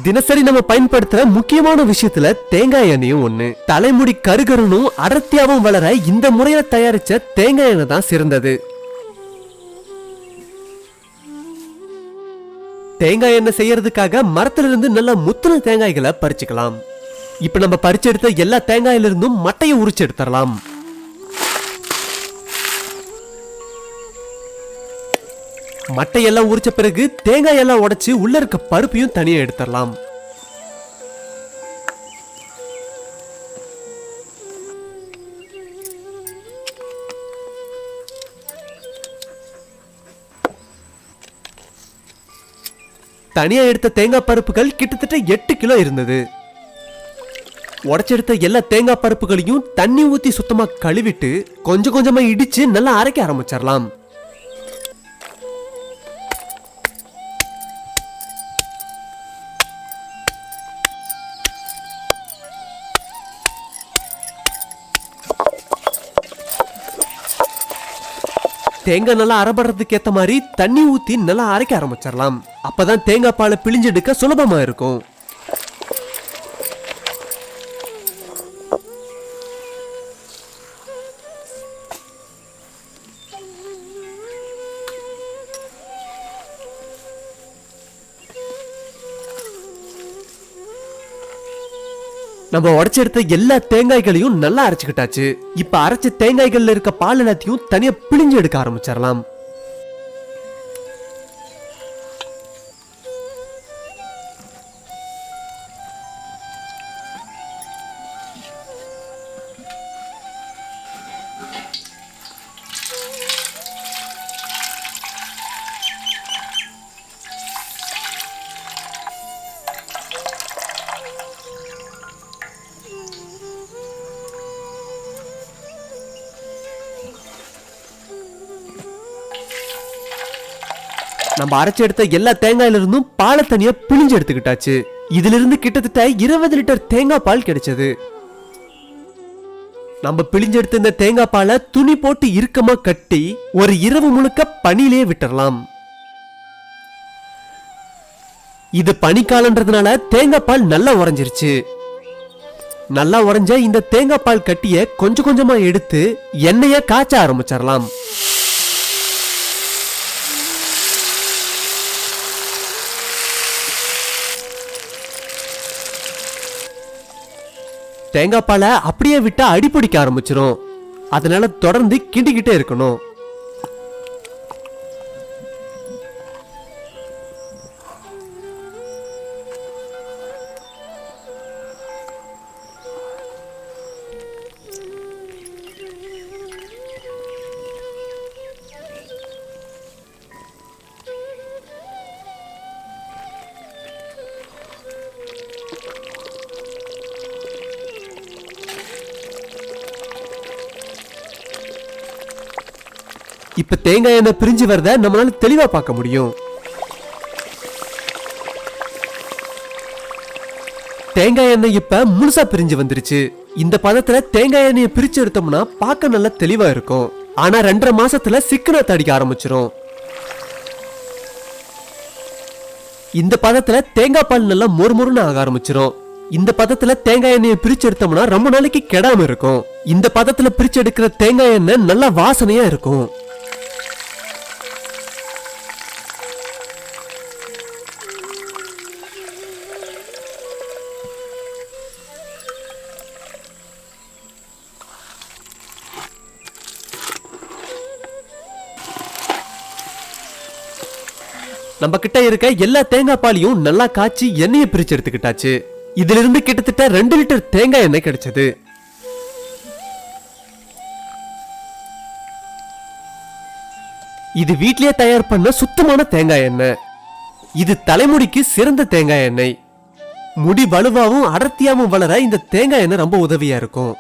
தினசரி நம்ம பயன்படுத்துற முக்கியமான விஷயத்துல தேங்காய் எண்ணெயும் ஒண்ணு. தலைமுடி கருகருணும் அடர்த்தியாவும் வளர இந்த முறையில தயாரிச்ச தேங்காய் எண்ணெய் தான் சிறந்தது. தேங்காய் எண்ணெய் செய்யறதுக்காக மரத்திலிருந்து நல்ல முத்துன தேங்காய்களை பறிச்சுக்கலாம். இப்ப நம்ம பறிச்சு எடுத்த எல்லா தேங்காயிலிருந்தும் மட்டையை உரிச்சு எடுத்துடலாம். மட்டையெல்லாம் உரிச்ச பிறகு தேங்காய் எல்லாம் உடைச்சு உள்ள இருக்க பருப்பையும் தனியா எடுத்துடலாம். தனியா எடுத்த தேங்காய் பருப்புகள் கிட்டத்தட்ட 8 கிலோ இருந்தது. உடைச்செடுத்த எல்லா தேங்காய் பருப்புகளையும் தண்ணி ஊத்தி சுத்தமா கழுவிட்டு கொஞ்சம் கொஞ்சமா இடிச்சு நல்லா அரைக்க ஆரம்பிச்சிடலாம். தேங்காய் நல்லா அரைபடுறதுக்கு ஏத்த மாதிரி தண்ணி ஊத்தி நல்லா அரைக்க ஆரம்பிச்சிடலாம். அப்பதான் தேங்காய் பாலை பிழிஞ்செடுக்க சுலபமா இருக்கும். நம்ம உடைச்செடுத்த எல்லா தேங்காய்களையும் நல்லா அரைச்சுக்கிட்டாச்சு. இப்ப அரைச்ச தேங்காய்கள்ல இருக்க பால் எல்லாத்தையும் தனியா பிழிஞ்சு எடுக்க ஆரம்பிச்சிடலாம். நம்ம அரைச்சு எடுத்த எல்லா தேங்காயில இருந்தும் பாலை தனியா பிழிஞ்சு எடுத்துக்கிட்டாச்சு. இதுல இருந்து கிட்டத்தட்ட 20 லிட்டர் தேங்காய் பால் கிடைச்சது. நம்ம பிழிஞ்சு எடுத்த இந்த தேங்காய் பாலை துணி போட்டு இறுக்கமா கட்டி ஒரு இரவு முழுக்க பனியிலே விட்டுறலாம். இது பனிக்காலன்றதுனால தேங்காய் பால் நல்லா உறைஞ்சிருச்சு. நல்லா உறைஞ்ச இந்த தேங்காய் பால் கட்டிய கொஞ்சம் கொஞ்சமா எடுத்து எண்ணெய காய்ச்ச ஆரம்பிச்சிடலாம். தேங்காய் பாலை அப்படியே விட்டா அடிப்பிடிக்க ஆரம்பிச்சிரும். அதனால தொடர்ந்து கிண்டிக்கிட்டே இருக்கணும். இப்ப தேங்காய் எண்ணெய் பிரிஞ்சு வரத நம்மளால தெளிவா பார்க்க முடியும். தேங்காய் எண்ணெய் இப்ப முழுசா பிரிஞ்சு வந்துருச்சு. இந்த பதத்துல தேங்காய் எண்ணெயை பிரிச்சு எடுத்தோம்னா பார்க்க நல்லா தெளிவா இருக்கும். ஆனா 2.5 மாசத்துல சிக்கன தடிக்க ஆரம்பிச்சிரும். இந்த பதத்துல தேங்காய் பால் நல்லா மொறுமொறுன்னு ஆக ஆரம்பிச்சிரும். இந்த பதத்துல தேங்காய் எண்ணெயை பிரிச்சு எடுத்தோம்னா ரொம்ப நாளைக்கு கெடாம இருக்கும். இந்த பதத்துல பிரிச்சு எடுக்கிற தேங்காய் எண்ணெய் நல்லா வாசனையா இருக்கும். நம்ம கிட்ட இருக்க எல்லா தேங்காய் பாலையும் நல்லா காய்ச்சி எண்ணெயை பிரிச்சு எடுத்துக்கிட்டாச்சு. இதுல இருந்து கிட்டத்தட்ட 2 லிட்டர் தேங்காய் எண்ணெய் கிடைச்சது. இது வீட்லயே தயார் பண்ண சுத்தமான தேங்காய் எண்ணெய். இது தலைமுடிக்கு சிறந்த தேங்காய் எண்ணெய். முடி வலுவாவும் அடர்த்தியாவும் வளர இந்த தேங்காய் எண்ணெய் ரொம்ப உதவியா இருக்கும்.